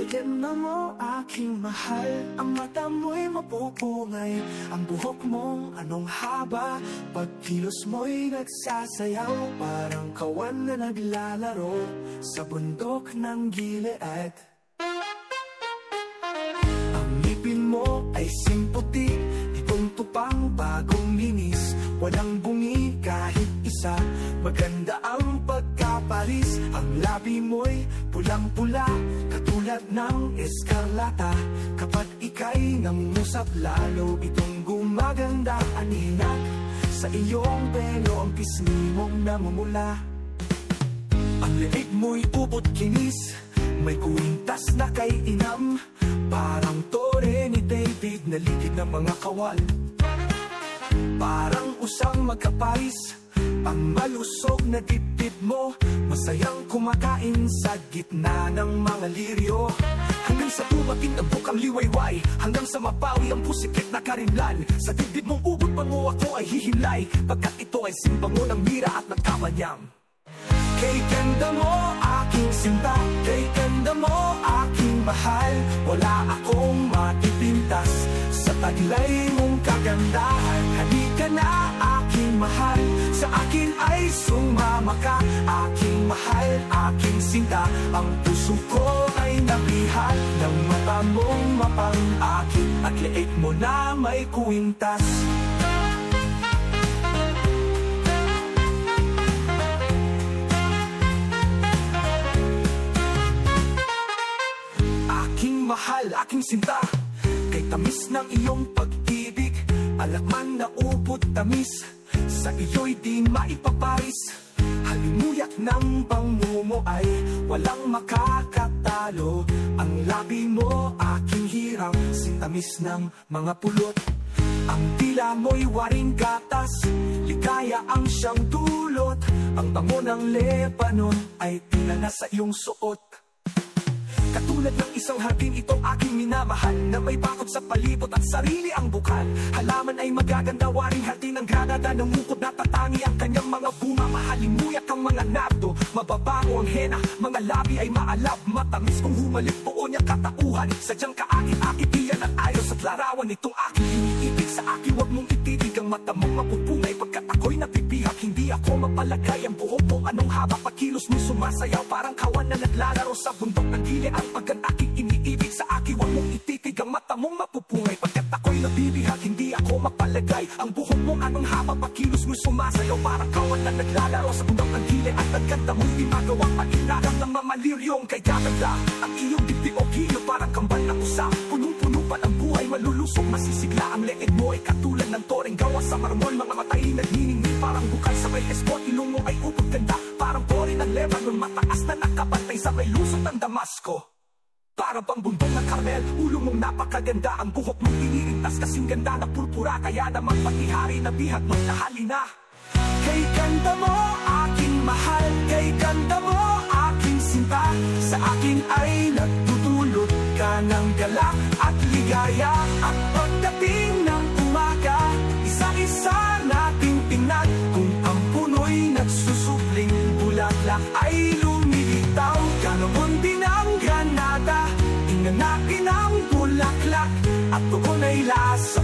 Tignan mo aking mahal, ang mata mo'y mapupungay, ang buhok mong anong haba, pagkilos mo'y nagsasayaw, parang kawan na naglalaro sa bundok ng Gilead. Ang ngipin mo ay simputi, itong tupang bagong linis, walang bungi kahit isa, maganda ang pagkaparis, ang labi mo'y pulang-pula, katulad ng eskarlata. Kapag ika'y nangusap, lalo itong gumaganda, aninag sa iyong pelo, ang pisngi mong namumula. Ang leeg mo'y ubod kinis, may kuwintas na kay inam, parang tore ni David na ligid ng mga kawal. Parang usang magkaparis, ang malusog na dibdib mo, masayang kumakain sa gitna ng mga liryo. Hanggang sa tumating ang bukang liwayway, hanggang sa mapawi ang pusikit na karimlan. Sa dibdib mong ubod pango ako ay hihimlay, pagkat ito ay simbango ng mira at nagkamanyam. Kay ganda mo aking sinta, kay ganda mo aking mahal, wala akong matipintas sa taglay mong kagandahan. Halika na aking mahal, sa akin ay sumama ka, aking mahal, aking sinta. Ang puso ko ay nabihan ng mata mong mapang-akit at leeg mo na may kuwintas. Aking mahal, aking sinta, kay tamis ng iyong pag-ibig, alakman na ubod tamis, sa iyo'y di maipaparis. Halimuyak ng bango mo ay walang makakatalo, ang labi mo aking hirang, sintamis ng mga pulot. Ang tila mo'y waring gatas, ligaya ang siyang dulot, ang bango ng Lebanon ay tila na sa iyong suot. Katulad ng isang hardin, itong aking minamahal, na may bakod sa palibot at sarili ang bukal. Halaman ay magaganda, waring hardin ng Granada, namukod na tatangi ang kanyang mga bunga. Mahalimuyak ang mga nardo, mababango ang hena, mga labi ay maalab, matamis kung humalik buo niyang katauhan. Sadyang kaakit-akit iyan at ayos at larawan nitong aking iniibig. Sa akin wag mong ititig ang mata mong mapupungay, pagkat ako'y napipihak, hindi ako mapalagay. Ang buhok mo anong haba, pakilos mo sumasayaw, parang kawan na naglalaro sa bundok ng Gilead. Pagkat aking iniibig, sa akin wag mong ititig ang mata mong mapupungay, pagkat ako'y nabibihag, hindi ako mapalagay. Ang buhok mo anong haba, pakilos mo sumasayaw, parang kawan na naglalaro sa bundok ng Gilead. Ang ganda mo'y di magawang paninarang ng mamaliryong kay gaganda. Ang iyong dibdib o kiyo parang kambal na kusa, punong-puno pa ng buhay, malulusog, masisigla. Ang leeg mo ay katulad ng toreng gawa sa marmol, mga matay nagniningning parang bukal sa may espot. Ilong mo ay ubod ganda, parang tore ng Lebanon, mataas na nakabantay sa may lusot ng Damasco. Para bang bundong ng Carmel, ulo mong napakaganda, ang buhok mong inirintas kasing ganda na purpura, kaya naman pati hari na bihag mo'y nahalina. Kay ganda mo aking mahal, kay ganda mo aking sinta, sa akin ay nagtutulot ka ng galak at ligaya. At pagdating ng umaga, isa-isa nating tingnan, kung ang puno'y nagsusupling bulaklak ay lumilitaw. Ganoon din ang Granada, inganapin ang bulaklak, at tugon ay lasa